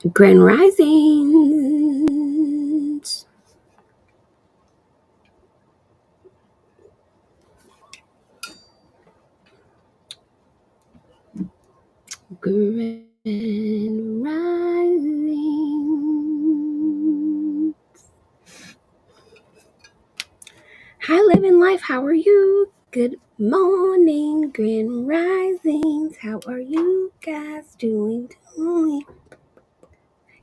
Grand Risings. Grand Rising. Hi, living life. How are you? Good morning, Grand Risings. How are you guys doing?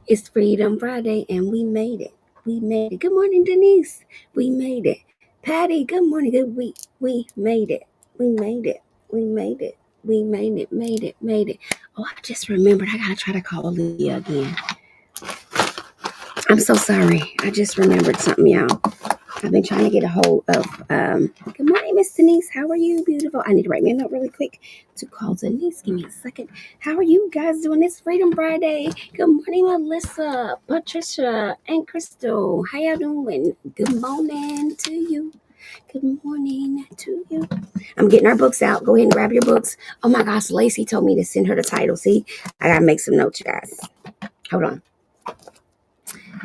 It's Freedom Friday, and we made it. We made it. Good morning, Denise. We made it. Patty, good morning. Good week. We made it. We made it. We made it. We made it. Oh, I just remembered. I gotta try to call Leah again. I'm so sorry. I just remembered something, y'all. I've been trying to get a hold of. Good morning, Miss Denise. How are you, beautiful? I need to write me a note really quick to call Denise. Give me a second. How are you guys doing this Freedom Friday? Good morning, Melissa, Patricia, and Crystal. How y'all doing? Good morning to you. Good morning to you. I'm getting our books out. Go ahead and grab your books. Oh my gosh, Lacey told me to send her the title. See, I gotta make some notes, you guys. Hold on.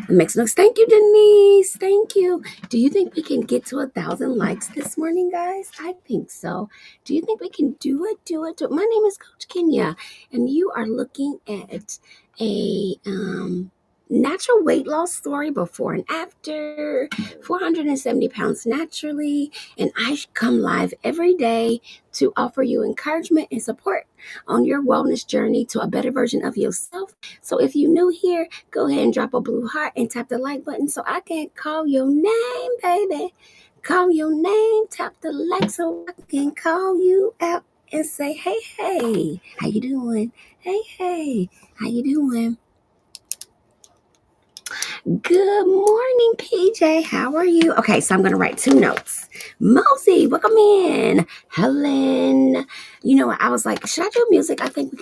It makes no. Thank you, Denise. Thank you. Do you think we can get to 1,000 likes this morning, guys? I think so. Do you think we can do it? Do it. Do it. My name is Coach Kenya, and you are looking at a natural weight loss story before and after. 470 pounds naturally, and I come live every day to offer you encouragement and support on your wellness journey to a better version of yourself. So if you're new here, go ahead and drop a blue heart and tap the like button so I can call your name, baby. Call your name, tap the like so I can call you out and say, hey, hey, how you doing? Hey, hey, how you doing? Good morning, PJ. How are you? Okay, so I'm going to write 2 notes. Mosey, welcome in. Helen. You know, I was like, should I do music? I think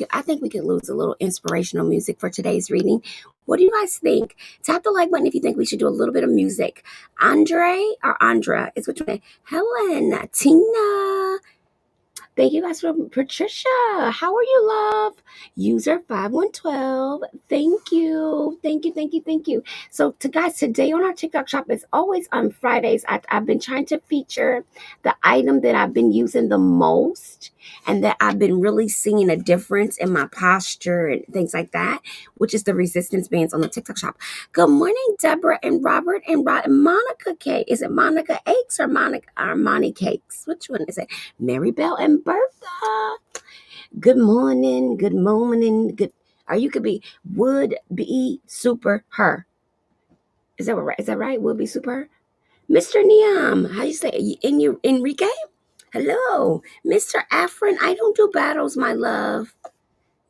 we could lose a little inspirational music for today's reading. What do you guys think? Tap the like button if you think we should do a little bit of music. Andre or Andra is which one? Helen, Tina. Thank you guys for Patricia. How are you, love? User 5112. Thank you. Thank you. Thank you. Thank you. So to guys, today on our TikTok shop, it's always on Fridays. I've been trying to feature the item that I've been using the most and that I've been really seeing a difference in my posture and things like that, which is the resistance bands on the TikTok shop. Good morning, Deborah and Robert and Monica Cake. Is it Monica Eggs or Monica Armani Cakes? Which one is it? Mary Bell and Bertha. Good morning. Good morning. Good. Or you could be would be super her. Is that right? Is that right? Would be super. Mr. Niam, how you say it? In your Enrique? Hello, Mr. Afrin. I don't do battles, my love.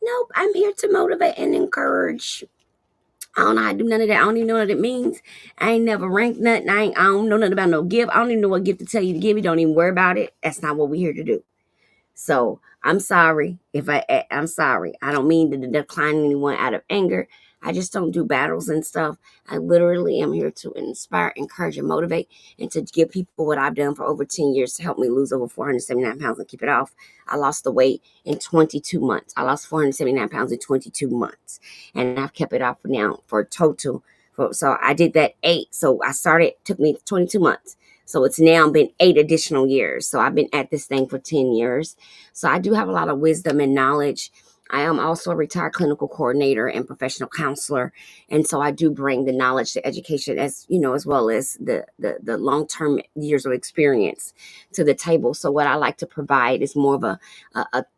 Nope. I'm here to motivate and encourage. I don't know how to do none of that. I don't even know what it means. I ain't never ranked nothing. I don't know nothing about no gift. I don't even know what gift to tell you to give you. Don't even worry about it. That's not what we're here to do. So I'm sorry I'm sorry. I don't mean to decline anyone out of anger. I just don't do battles and stuff. I literally am here to inspire, encourage, and motivate, and to give people what I've done for over 10 years to help me lose over 479 pounds and keep it off. I lost the weight in 22 months. I lost 479 pounds in 22 months, and I've kept it off now for a total. So I did that 8. So I started, took me 22 months. So it's now been 8 additional years. So I've been at this thing for 10 years. So I do have a lot of wisdom and knowledge. I am also a retired clinical coordinator and professional counselor. And so I do bring the knowledge, the education, as you know, as well as the long-term years of experience to the table. So what I like to provide is more of a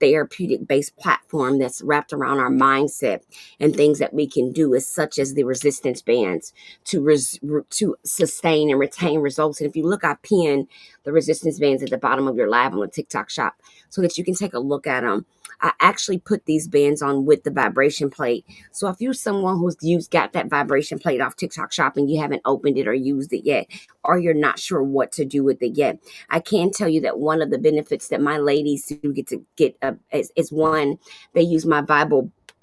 therapeutic based platform that's wrapped around our mindset and things that we can do, as such as the resistance bands to sustain and retain results. And if you look, I pin the resistance bands at the bottom of your live on the TikTok shop so that you can take a look at them. I actually put these bands on with the vibration plate. So if you're someone who's got that vibration plate off TikTok shop and you haven't opened it or used it yet, or you're not sure what to do with it yet, I can tell you that one of the benefits that my ladies do get is one, they use my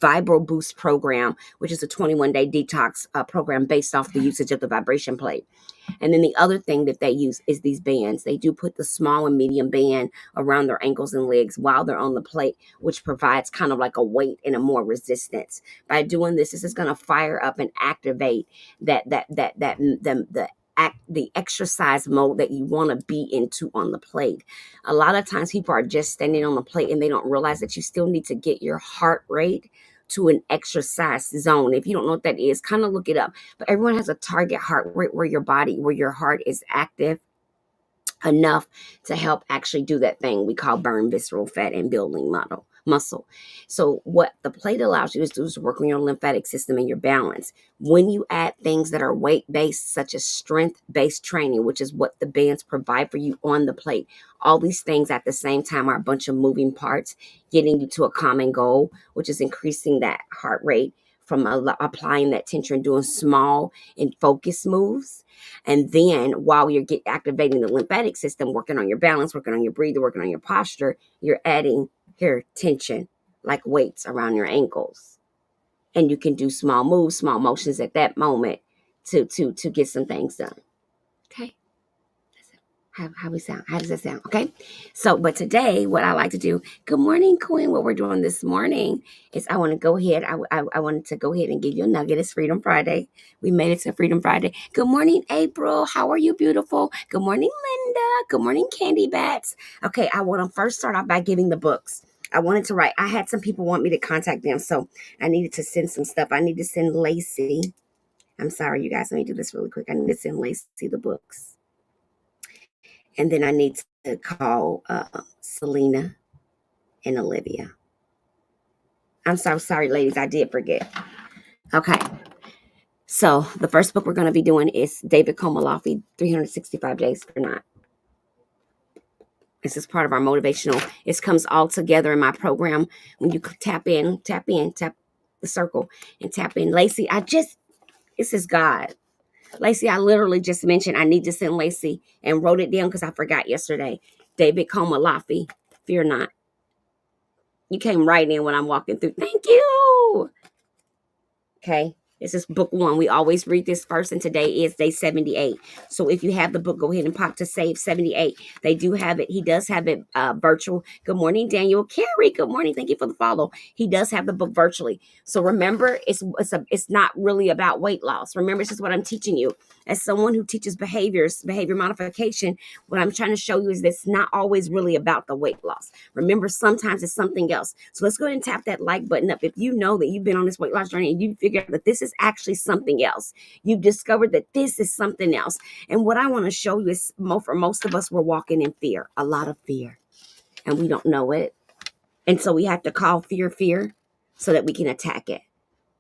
Vibro Boost program, which is a 21-day detox program based off the usage of the vibration plate. And then the other thing that they use is these bands. They do put the small and medium band around their ankles and legs while they're on the plate, which provides kind of like a weight and a more resistance. By doing this, this is going to fire up and activate the exercise mode that you want to be into on the plate. A lot of times people are just standing on the plate and they don't realize that you still need to get your heart rate to an exercise zone. If you don't know what that is, kind of look it up. But everyone has a target heart rate where your heart is active enough to help actually do that thing we call burn visceral fat and building muscle. So what the plate allows you to do is work on your lymphatic system and your balance. When you add things that are weight-based, such as strength-based training, which is what the bands provide for you on the plate, all these things at the same time are a bunch of moving parts, getting you to a common goal, which is increasing that heart rate from applying that tension, doing small and focused moves. And then while you're activating the lymphatic system, working on your balance, working on your breathing, working on your posture, you're adding here tension, like weights around your ankles. And you can do small moves, small motions at that moment to get some things done. Okay. How we sound? How does that sound? Okay. So, but today, what I like to do, good morning, Quinn. What we're doing this morning is I want to go ahead. I wanted to go ahead and give you a nugget. It's Freedom Friday. We made it to Freedom Friday. Good morning, April. How are you, beautiful? Good morning, Linda. Good morning, Candy Bats. Okay. I want to first start off by giving the books. I wanted to write. I had some people want me to contact them. So I needed to send some stuff. I need to send Lacey. I'm sorry, you guys. Let me do this really quick. I need to send Lacey the books. And then I need to call Selena and Olivia. I'm so sorry, ladies. I did forget. Okay. So the first book we're going to be doing is David Komalafi, 365 Days for Not. This is part of our motivational. It comes all together in my program. When you tap the circle and tap in. Lacey, this is God. Lacey, I literally just mentioned I need to send Lacey and wrote it down because I forgot yesterday. David Komalafi, Fear Not. You came right in when I'm walking through. Thank you. Okay. This is book 1. We always read this first, and today is day 78. So if you have the book, go ahead and pop to save 78. They do have it. He does have it virtual. Good morning, Daniel. Carrie, good morning. Thank you for the follow. He does have the book virtually. So remember, it's not really about weight loss. Remember, this is what I'm teaching you. As someone who teaches behavior modification, what I'm trying to show you is that it's not always really about the weight loss. Remember, sometimes it's something else. So let's go ahead and tap that like button up. If you know that you've been on this weight loss journey and you figure out that this is actually something else, you've discovered that this is something else. And what I want to show you is for most of us, we're walking in fear, a lot of fear, and we don't know it. And so we have to call fear so that we can attack it.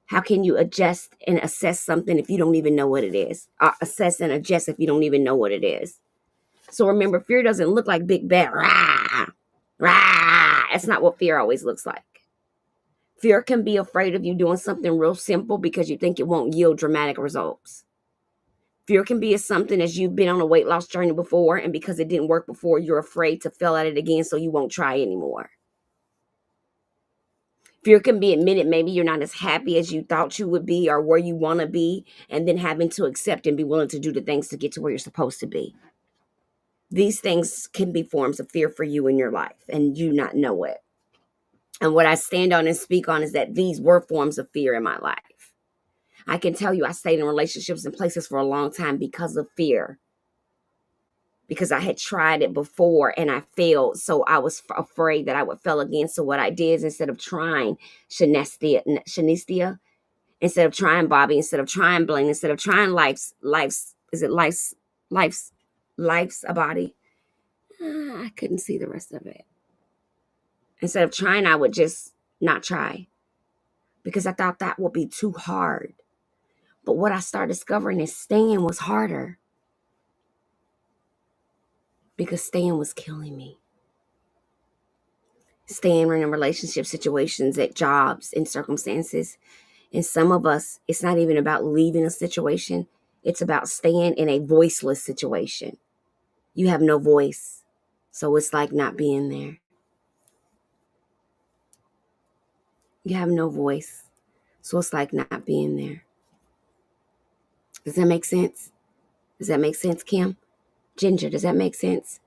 How can you adjust and assess something if you don't even know what it is? Or assess and adjust if you don't even know what it is. So remember, fear doesn't look like big bad rah, rah. That's not what fear always looks like. Fear can be afraid of you doing something real simple because you think it won't yield dramatic results. Fear can be something as you've been on a weight loss journey before, and because it didn't work before, you're afraid to fail at it again, so you won't try anymore. Fear can be admitted maybe you're not as happy as you thought you would be or where you want to be, and then having to accept and be willing to do the things to get to where you're supposed to be. These things can be forms of fear for you in your life, and you not know it. And what I stand on and speak on is that these were forms of fear in my life. I can tell you I stayed in relationships and places for a long time because of fear. Because I had tried it before and I failed. So I was afraid that I would fail again. So what I did is instead of trying Shanistia, instead of trying Bobby, instead of trying Blaine, instead of trying life's a body. I couldn't see the rest of it. Instead of trying, I would just not try because I thought that would be too hard. But what I started discovering is staying was harder because staying was killing me. Staying in relationship situations, at jobs, in circumstances. And some of us, it's not even about leaving a situation. It's about staying in a voiceless situation. You have no voice. So it's like not being there. You have no voice. So it's like not being there. Does that make sense? Does that make sense, Kim? Ginger, does that make sense?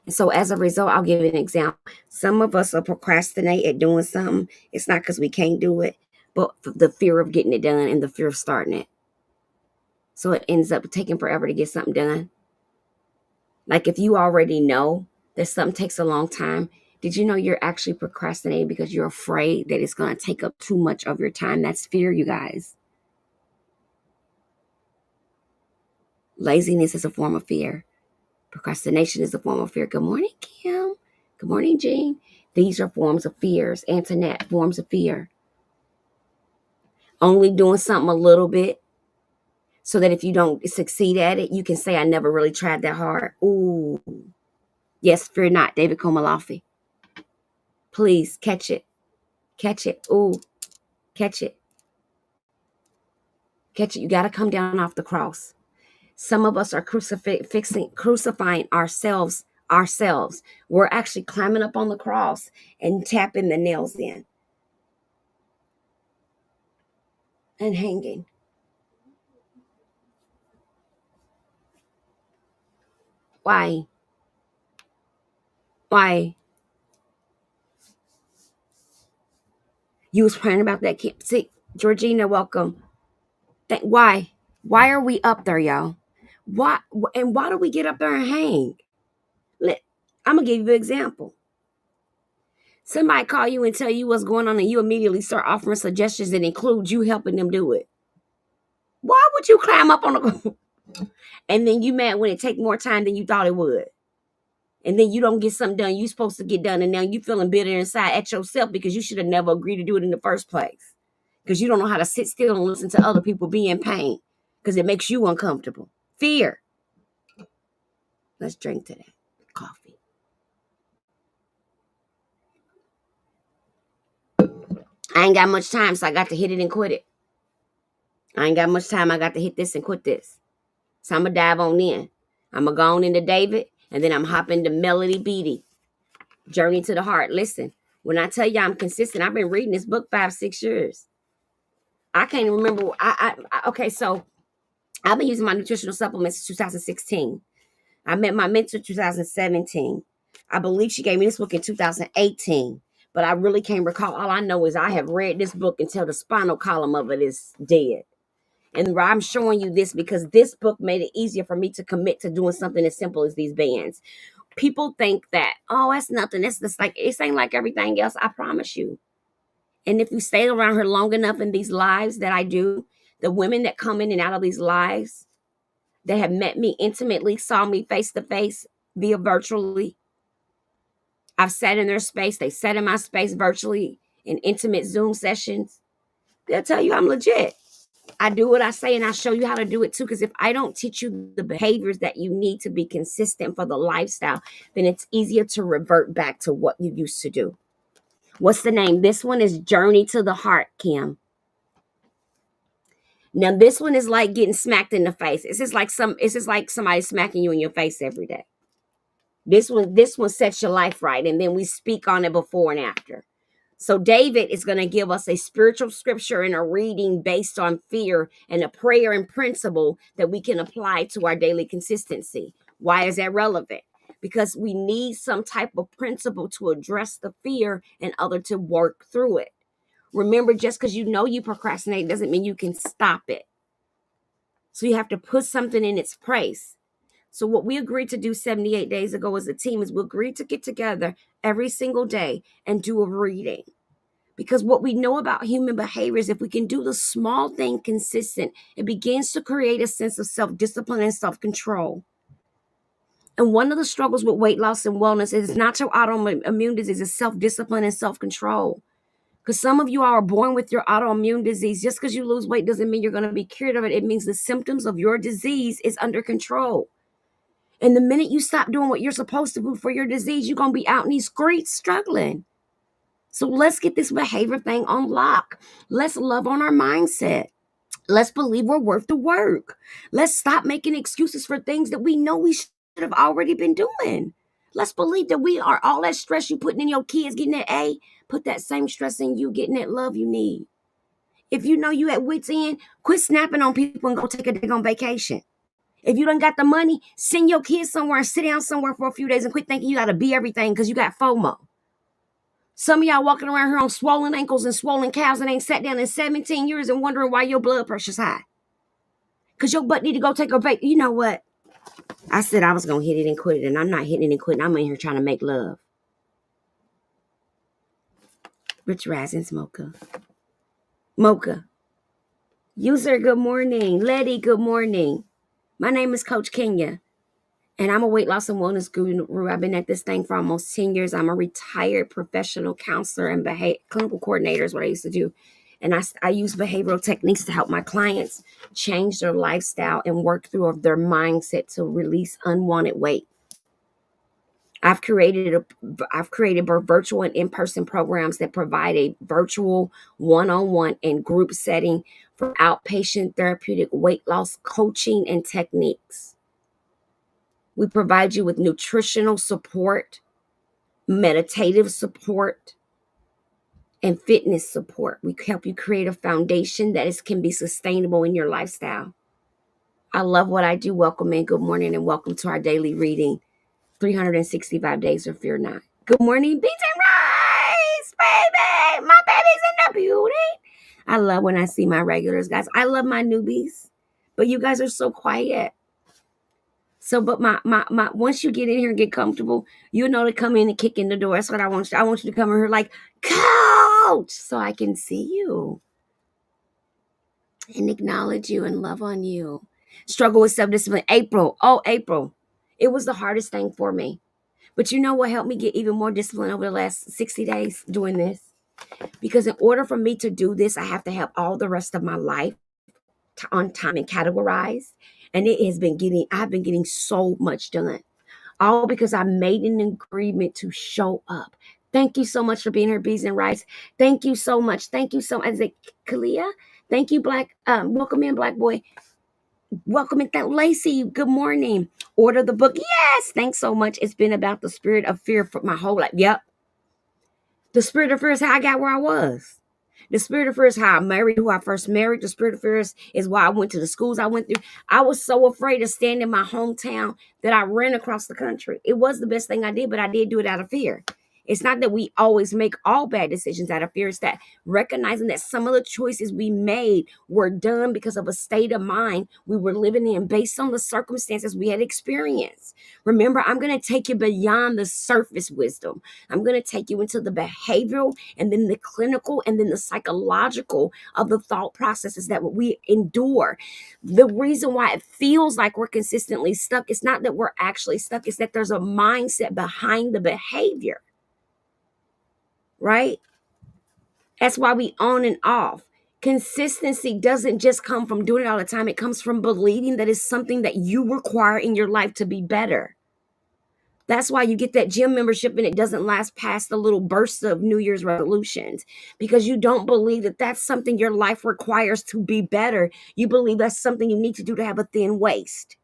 And so as a result, I'll give you an example. Some of us will procrastinate at doing something. It's not because we can't do it, but the fear of getting it done and the fear of starting it. So it ends up taking forever to get something done. Like if you already know that something takes a long time, did you know you're actually procrastinating because you're afraid that it's going to take up too much of your time? That's fear, you guys. Laziness is a form of fear. Procrastination is a form of fear. Good morning, Kim. Good morning, Jean. These are forms of fears. Antoinette, forms of fear. Only doing something a little bit so that if you don't succeed at it, you can say, I never really tried that hard. Ooh. Yes, fear not. David Komalafi. Please catch it. Catch it. Ooh. Catch it. Catch it. You got to come down off the cross. Some of us are crucifying ourselves. We're actually climbing up on the cross and tapping the nails in and hanging. Why? Why? You was praying about that kid. See, Georgina, welcome. Why? Why are we up there, y'all? Why? And why do we get up there and hang? I'm gonna give you an example. Somebody call you and tell you what's going on, and you immediately start offering suggestions that include you helping them do it. Why would you climb up on the and then you mad when it take more time than you thought it would? And then you don't get something done you're supposed to get done, and now you feeling bitter inside at yourself because you should have never agreed to do it in the first place. Because you don't know how to sit still and listen to other people be in pain because it makes you uncomfortable. Fear. Let's drink to that coffee. I ain't got much time, so I got to hit it and quit it. I ain't got much time. I got to hit this and quit this. So I'm going to dive on in. I'm going to go on into David, and then I'm hopping to Melody Beatty. Journey to the Heart. Listen, when I tell you I'm consistent, I've been reading this book 5-6 years. I can't remember. Okay, so I've been using my nutritional supplements since 2016. I met my mentor 2017. I believe she gave me this book in 2018, but I really can't recall. All I know is I have read this book until the spinal column of it is dead. And I'm showing you this because this book made it easier for me to commit to doing something as simple as these bands. People think that, oh, that's nothing. It's just like, it ain't like everything else. I promise you. And if you stay around her long enough in these lives that I do, the women that come in and out of these lives that have met me intimately, saw me face to face via virtually. I've sat in their space. They sat in my space virtually in intimate Zoom sessions. They'll tell you I'm legit. I do what I say, and I show you how to do it too. Because if I don't teach you the behaviors that you need to be consistent for the lifestyle, then it's easier to revert back to what you used to do. What's the name? This one is Journey to the Heart, Kim. Now this one is like getting smacked in the face. It's just like somebody smacking you in your face every day. This one sets your life right, and then we speak on it before and after. So David is going to give us a spiritual scripture and a reading based on fear and a prayer and principle that we can apply to our daily consistency. Why is that relevant? Because we need some type of principle to address the fear and other to work through it. Remember, just because you know you procrastinate doesn't mean you can stop it. So you have to put something in its place. So what we agreed to do 78 days ago as a team is we agreed to get together every single day and do a reading. Because what we know about human behavior is if we can do the small thing consistent, it begins to create a sense of self-discipline and self-control. And one of the struggles with weight loss and wellness is not your autoimmune disease, it's self-discipline and self-control. Because some of you are born with your autoimmune disease. Just because you lose weight doesn't mean you're going to be cured of it. It means the symptoms of your disease is under control. And the minute you stop doing what you're supposed to do for your disease, you're going to be out in these streets struggling. So let's get this behavior thing on lock. Let's love on our mindset. Let's believe we're worth the work. Let's stop making excuses for things that we know we should have already been doing. Let's believe that we are all that stress you putting in your kids getting that A, put that same stress in you getting that love you need. If you know you at wit's end, quit snapping on people and go take a day on vacation. If you done got the money, send your kids somewhere and sit down somewhere for a few days and quit thinking you got to be everything because you got FOMO. Some of y'all walking around here on swollen ankles and swollen calves and ain't sat down in 17 years and wondering why your blood pressure's high. Because your butt need to go take a vacation. You know what? I said I was going to hit it and quit it, and I'm not hitting it and quitting. I'm in here trying to make love. Rich Risings, Mocha. Mocha. User, good morning. Letty, good morning. My name is Coach Kenya, and I'm a weight loss and wellness guru. I've been at this thing for almost 10 years. I'm a retired professional counselor and clinical coordinator is what I used to do. And I use behavioral techniques to help my clients change their lifestyle and work through their mindset to release unwanted weight. I've created virtual and in-person programs that provide a virtual one-on-one and group setting for outpatient therapeutic weight loss coaching and techniques. We provide you with nutritional support, meditative support, and fitness support. We help you create a foundation that can be sustainable in your lifestyle. I love what I do. Welcome in. Good morning and welcome to our daily reading. 365 days of fear not. Good morning, Beats and Rice, baby. My baby's in the beauty. I love when I see my regulars, guys. I love my newbies, but you guys are so quiet. So, but my once you get in here and get comfortable, you know to come in and kick in the door. That's what I want you. I want you to come in here like, Coach, so I can see you and acknowledge you and love on you. Struggle with self-discipline. April. Oh, April. It was the hardest thing for me. But you know what helped me get even more disciplined over the last 60 days doing this? Because in order for me to do this, I have to have all the rest of my life on time and categorized. And I've been getting so much done. All because I made an agreement to show up. Thank you so much for being here, Bees and Rice. Thank you so much. Thank you so much. Is it Kalia? Thank you, welcome in, Black Boy. Welcome in, Lacey. Good morning. Order the book. Yes, thanks so much. It's been about the spirit of fear for my whole life. Yep. The spirit of fear is how I got where I was. The spirit of fear is how I married who I first married. The spirit of fear is why I went to the schools I went through. I was so afraid of staying in my hometown that I ran across the country. It was the best thing I did, but I did do it out of fear. It's not that we always make all bad decisions out of fear. It's that recognizing that some of the choices we made were done because of a state of mind we were living in based on the circumstances we had experienced. Remember, I'm going to take you beyond the surface wisdom. I'm going to take you into the behavioral and then the clinical and then the psychological of the thought processes that we endure. The reason why it feels like we're consistently stuck is not that we're actually stuck. It's that there's a mindset behind the behavior. Right? That's why we on and off. Consistency doesn't just come from doing it all the time. It comes from believing that it's something that you require in your life to be better. That's why you get that gym membership and it doesn't last past the little bursts of New Year's resolutions, because you don't believe that that's something your life requires to be better. You believe that's something you need to do to have a thin waist.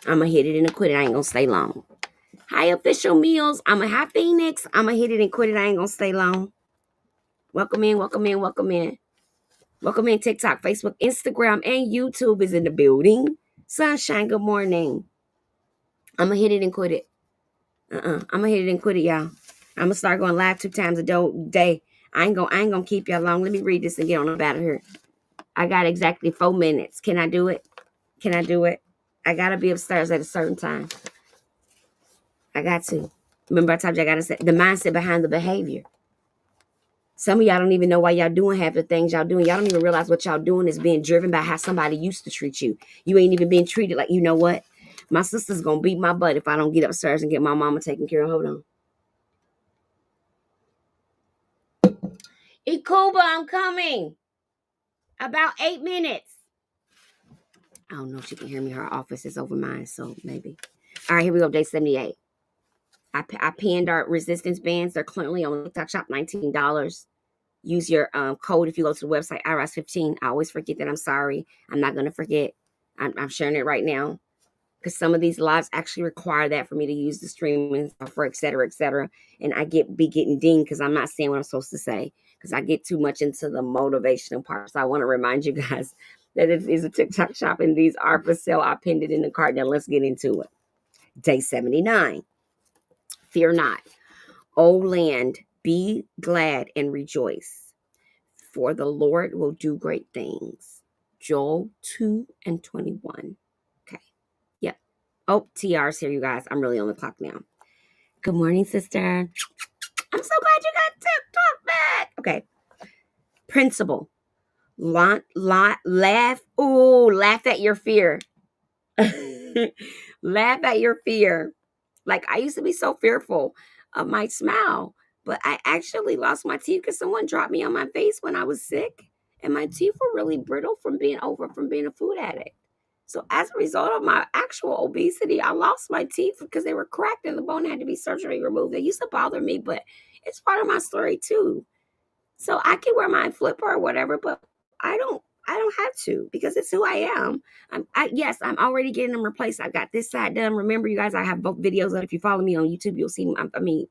I'm going to hit it and quit it. I ain't going to stay long. Hi, Official Meals. I'm a High Phoenix. I'm going to hit it and quit it. I ain't going to stay long. Welcome in, welcome in, welcome in. Welcome in. TikTok, Facebook, Instagram, and YouTube is in the building. Sunshine, good morning. I'm going to hit it and quit it. I'm going to hit it and quit it, y'all. I'm going to start going live 2 times a day. I ain't going to keep y'all long. Let me read this and get on up out of here. I got exactly 4 minutes. Can I do it? Can I do it? I got to be upstairs at a certain time. I got to. Remember I told you I got to say the mindset behind the behavior. Some of y'all don't even know why y'all doing half the things y'all doing. Y'all don't even realize what y'all doing is being driven by how somebody used to treat you. You ain't even being treated like, you know what? My sister's going to beat my butt if I don't get upstairs and get my mama taken care of. Hold on. Ikuba, I'm coming. About 8 minutes. I don't know if she can hear me. Her office is over mine, so maybe. All right, here we go. Day 78. I pinned our resistance bands. They're currently on TikTok Shop, $19. Use your code if you go to the website, I.R.I.S.E 15. I always forget that. I'm sorry. I'm not going to forget. I'm sharing it right now. because some of these lives actually require that for me to use the streaming software, et cetera, et cetera. And I be getting dinged because I'm not saying what I'm supposed to say because I get too much into the motivational part. So I want to remind you guys that it is a TikTok shop and these are for sale. I pinned it in the card. Now let's get into it. Day 79. Fear not, O land, be glad and rejoice, for the Lord will do great things. Joel 2:21. Okay. Yep. Oh, TR's here, you guys. I'm really on the clock now. Good morning, sister. I'm so glad you got TikTok back. Okay. Principle. Laugh. Ooh, laugh at your fear. Laugh at your fear. Like, I used to be so fearful of my smile, but I actually lost my teeth because someone dropped me on my face when I was sick, and my teeth were really brittle from being a food addict. So as a result of my actual obesity, I lost my teeth because they were cracked and the bone had to be surgically removed. They used to bother me, but it's part of my story too. So I can wear my flipper or whatever, but I don't have to because it's who I am. Yes, I'm already getting them replaced. I got this side done. Remember, you guys, I have both videos that if you follow me on YouTube, you'll see,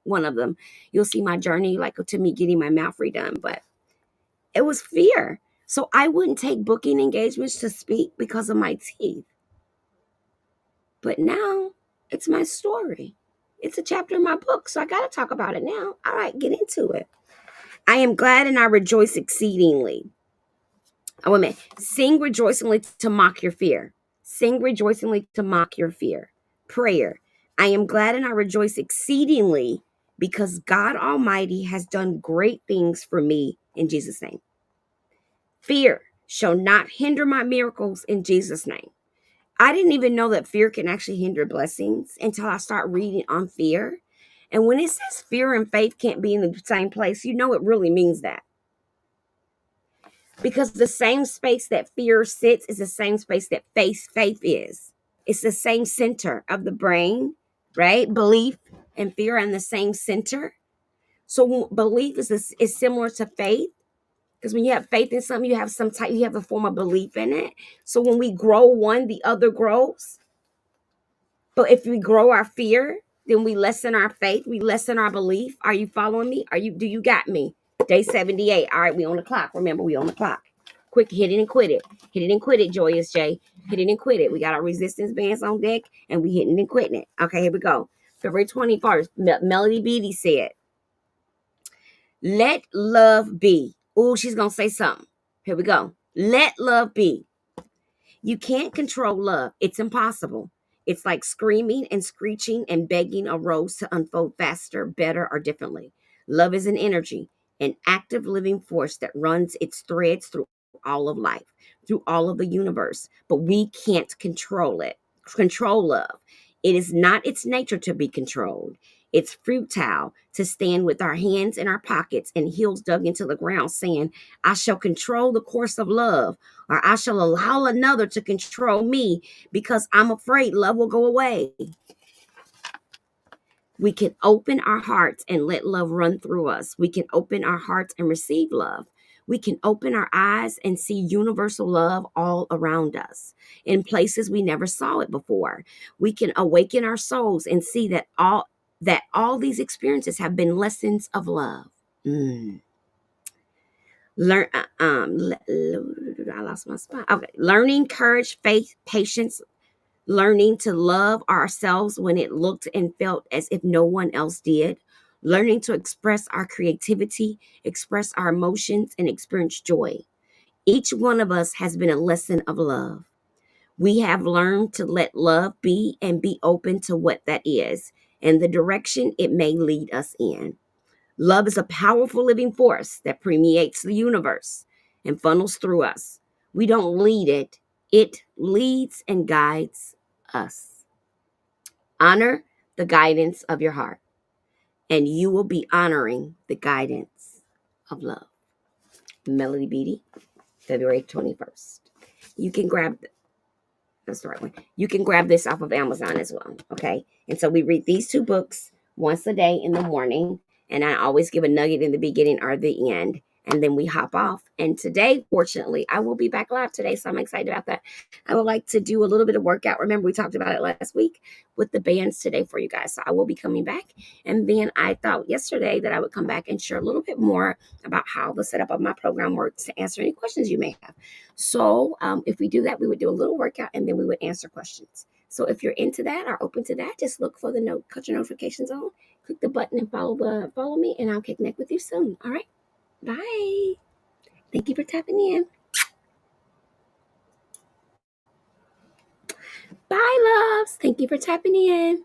one of them, you'll see my journey, like to me getting my mouth redone. But it was fear. So I wouldn't take booking engagements to speak because of my teeth. But now it's my story. It's a chapter in my book. So I got to talk about it now. All right, get into it. I am glad and I rejoice exceedingly. Oh, wait a minute. Sing rejoicingly to mock your fear. Sing rejoicingly to mock your fear. Prayer. I am glad and I rejoice exceedingly because God Almighty has done great things for me in Jesus' name. Fear shall not hinder my miracles in Jesus' name. I didn't even know that fear can actually hinder blessings until I start reading on fear. And when it says fear and faith can't be in the same place, you know it really means that. Because the same space that fear sits is the same space that faith is. It's the same center of the brain, right? Belief and fear are in the same center. So belief is similar to faith. Because when you have faith in something, you have a form of belief in it. So when we grow one, the other grows. But if we grow our fear, then we lessen our faith, we lessen our belief. Are you following me? Do you got me? Day 78. All right, we on the clock. Remember, we on the clock. Quick, hit it and quit it. Hit it and quit it, Joyous J. Hit it and quit it. We got our resistance bands on deck, and we hitting and quitting it. Okay, here we go. February 21st, Melody Beatty said, let love be. Oh, she's going to say something. Here we go. Let love be. You can't control love. It's impossible. It's like screaming and screeching and begging a rose to unfold faster, better, or differently. Love is an energy, an active living force that runs its threads through all of life, through all of the universe. But we can't control it. Control love. It is not its nature to be controlled. It's futile to stand with our hands in our pockets and heels dug into the ground saying, I shall control the course of love, or I shall allow another to control me because I'm afraid love will go away. We can open our hearts and let love run through us. We can open our hearts and receive love. We can open our eyes and see universal love all around us in places we never saw it before. We can awaken our souls and see that all these experiences have been lessons of love. Learn. I lost my spot. Okay, learning courage, faith, patience. Learning to love ourselves when it looked and felt as if no one else did. Learning to express our creativity, express our emotions, and experience joy. Each one of us has been a lesson of love. We have learned to let love be and be open to what that is and the direction it may lead us in. Love is a powerful living force that permeates the universe and funnels through us. We don't lead it, it leads and guides us. Honor the guidance of your heart, and you will be honoring the guidance of love. Melody Beatty, February 21st. You can grab that's the right one. You can grab this off of Amazon as well. Okay. And so we read these two books once a day in the morning. And I always give a nugget in the beginning or the end. and then we hop off. And today, fortunately, I will be back live today, so I'm excited about that. I would like to do a little bit of workout. Remember, we talked about it last week with the bands today for you guys. So I will be coming back. And then I thought yesterday that I would come back and share a little bit more about how the setup of my program works to answer any questions you may have. So if we do that, we would do a little workout and then we would answer questions. So if you're into that or open to that, just look for the note, cut your notifications on, click the button and follow me, and I'll connect with you soon. All right. Bye. Thank you for tapping in. Bye, loves. Thank you for tapping in.